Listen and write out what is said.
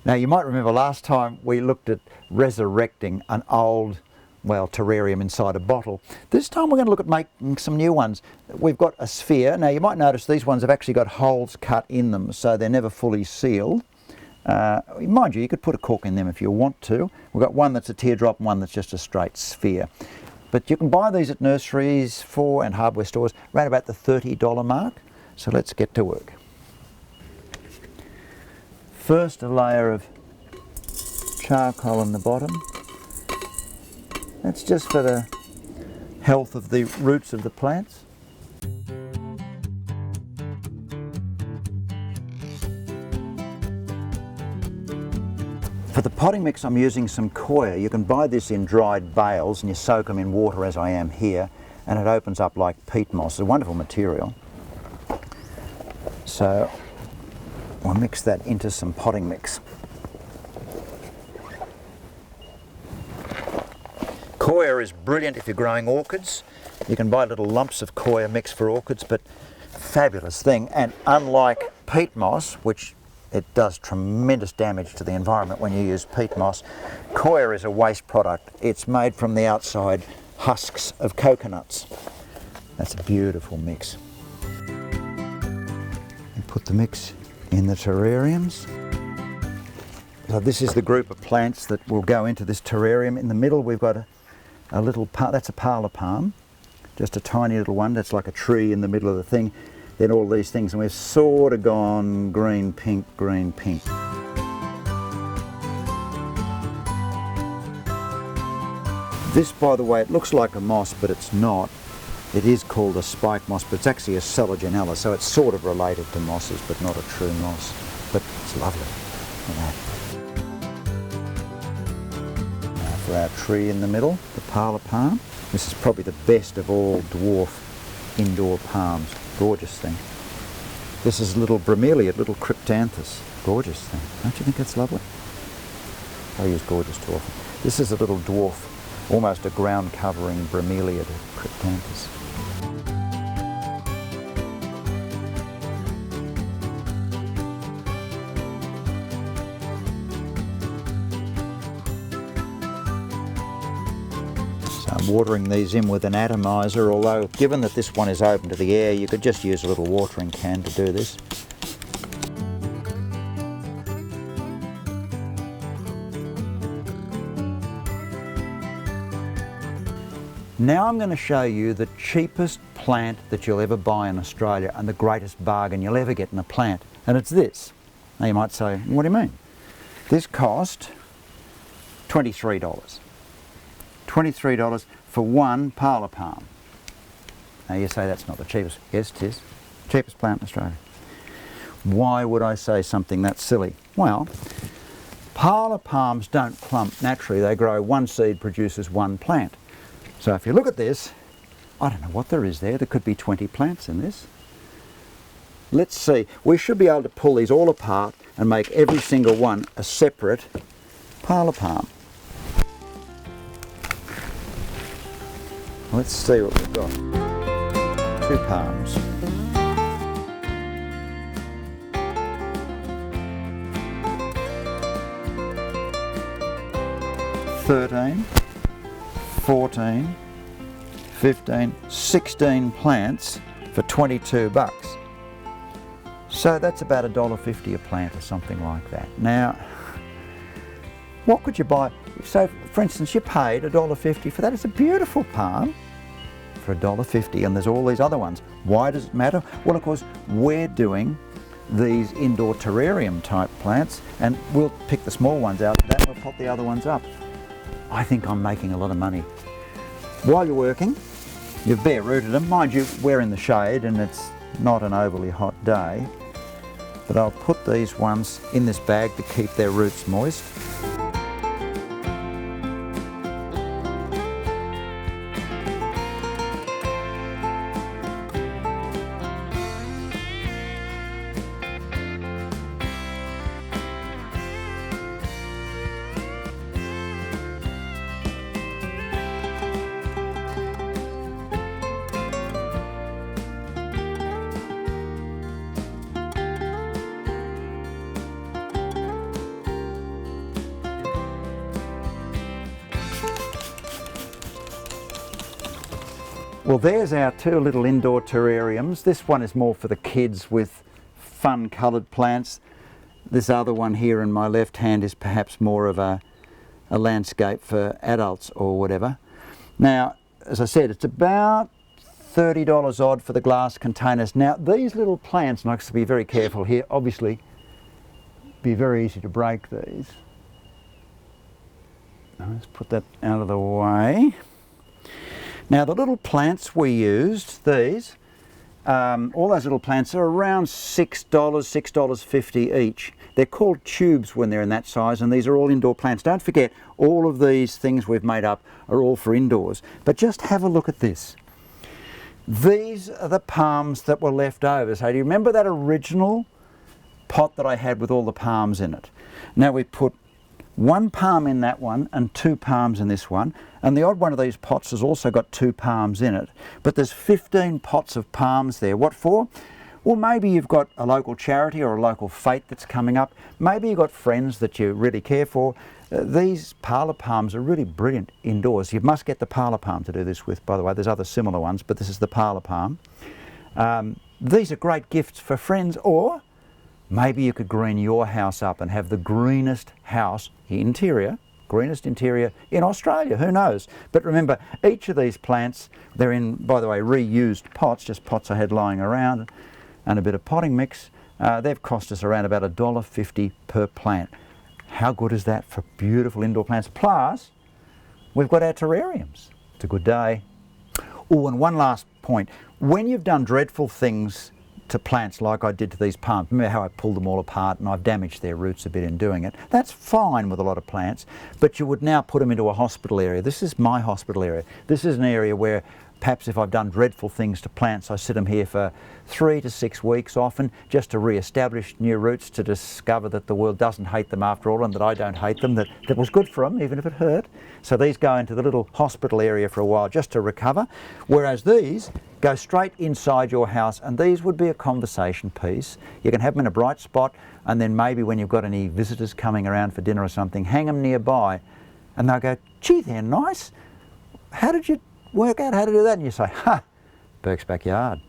Now you might remember last time we looked at resurrecting an old, well, terrarium inside a bottle. This time we're going to look at making some new ones. We've got a sphere. Now you might notice these ones have actually got holes cut in them, so they're never fully sealed. Mind you, you could put a cork in them if you want to. We've got one that's a teardrop and one that's just a straight sphere. But you can buy these at nurseries and hardware stores around about the $30 mark. So let's get to work. First, a layer of charcoal in the bottom. That's just for the health of the roots of the plants. For the potting mix I'm using some coir. You can buy this in dried bales and you soak them in water as I am here, and it opens up like peat moss. It's a wonderful material. So we'll mix that into some potting mix. Coir is brilliant if you're growing orchids. You can buy little lumps of coir mix for orchids, but fabulous thing. And unlike peat moss, which it does tremendous damage to the environment when you use peat moss, coir is a waste product. It's made from the outside husks of coconuts. That's a beautiful mix. And put the mix in the terrariums. So this is the group of plants that will go into this terrarium. In the middle we've got a little, that's a parlor palm, just a tiny little one that's like a tree in the middle of the thing. Then all these things, and we've sort of gone green, pink, green, pink. This, by the way, it looks like a moss, but it's not. It is called a spike moss, but it's actually a Selaginella, so it's sort of related to mosses, but not a true moss. But it's lovely. Now for our tree in the middle, the parlor palm. This is probably the best of all dwarf indoor palms. Gorgeous thing. This is little bromeliad, little cryptanthus. Gorgeous thing. Don't you think that's lovely? I use gorgeous too often. This is a little dwarf, almost a ground covering bromeliad cryptanthus. I'm watering these in with an atomizer, although given that this one is open to the air, you could just use a little watering can to do this. Now I'm going to show you the cheapest plant that you'll ever buy in Australia and the greatest bargain you'll ever get in a plant, and it's this. Now you might say, what do you mean? This cost $23. $23 for one parlor palm. Now you say that's not the cheapest. Yes, it is. Cheapest plant in Australia. Why would I say something that silly? Well, parlor palms don't clump naturally. They grow, one seed produces one plant. So if you look at this, I don't know what there is there. There could be 20 plants in this. Let's see. We should be able to pull these all apart and make every single one a separate parlor palm. Let's see what we've got. 2 palms. 13, 14, 15, 16 plants for 22 bucks. So that's about $1.50 a plant or something like that. Now, what could you buy? So, for instance, you paid $1.50 for that. It's a beautiful palm for $1.50, and there's all these other ones. Why does it matter? Well, of course, we're doing these indoor terrarium type plants, and we'll pick the small ones out of that and we'll pop the other ones up. I think I'm making a lot of money. While you're working, you've bare rooted them. Mind you, we're in the shade and it's not an overly hot day, but I'll put these ones in this bag to keep their roots moist. Well, there's our two little indoor terrariums. This one is more for the kids with fun coloured plants. This other one here in my left hand is perhaps more of a landscape for adults or whatever. Now, as I said, it's about $30 odd for the glass containers. Now, these little plants, and I have to be very careful here, obviously, be very easy to break these. Now, let's put that out of the way. Now, the little plants we used, these, all those little plants are around $6, $6.50 each. They're called tubes when they're in that size, and these are all indoor plants. Don't forget, all of these things we've made up are all for indoors. But just have a look at this. These are the palms that were left over. So do you remember that original pot that I had with all the palms in it? Now we put one palm in that one and two palms in this one, and the odd one of these pots has also got two palms in it. But there's 15 pots of palms there. What for? Well, maybe you've got a local charity or a local fete that's coming up. Maybe you've got friends that you really care for. These parlour palms are really brilliant indoors. You must get the parlour palm to do this with, by the way. There's other similar ones, but this is the parlour palm. These are great gifts for friends, or maybe you could green your house up and have the greenest house interior, greenest interior in Australia, who knows? But remember, each of these plants, they're in, by the way, reused pots, just pots I had lying around, and a bit of potting mix. They've cost us around about $1.50 per plant. How good is that for beautiful indoor plants? Plus, we've got our terrariums. It's a good day. Oh, and one last point. When you've done dreadful things to plants like I did to these palms, remember how I pulled them all apart and I've damaged their roots a bit in doing it? That's fine with a lot of plants, but you would now put them into a hospital area. This is my hospital area. This is an area where perhaps if I've done dreadful things to plants, I sit them here for 3 to 6 weeks often, just to re-establish new roots, to discover that the world doesn't hate them after all, and that I don't hate them, that was good for them, even if it hurt. So these go into the little hospital area for a while just to recover, whereas these go straight inside your house, and these would be a conversation piece. You can have them in a bright spot, and then maybe when you've got any visitors coming around for dinner or something, hang them nearby, and they'll go, gee, they're nice. How did you work out how to do that? And you say, ha, Burke's backyard.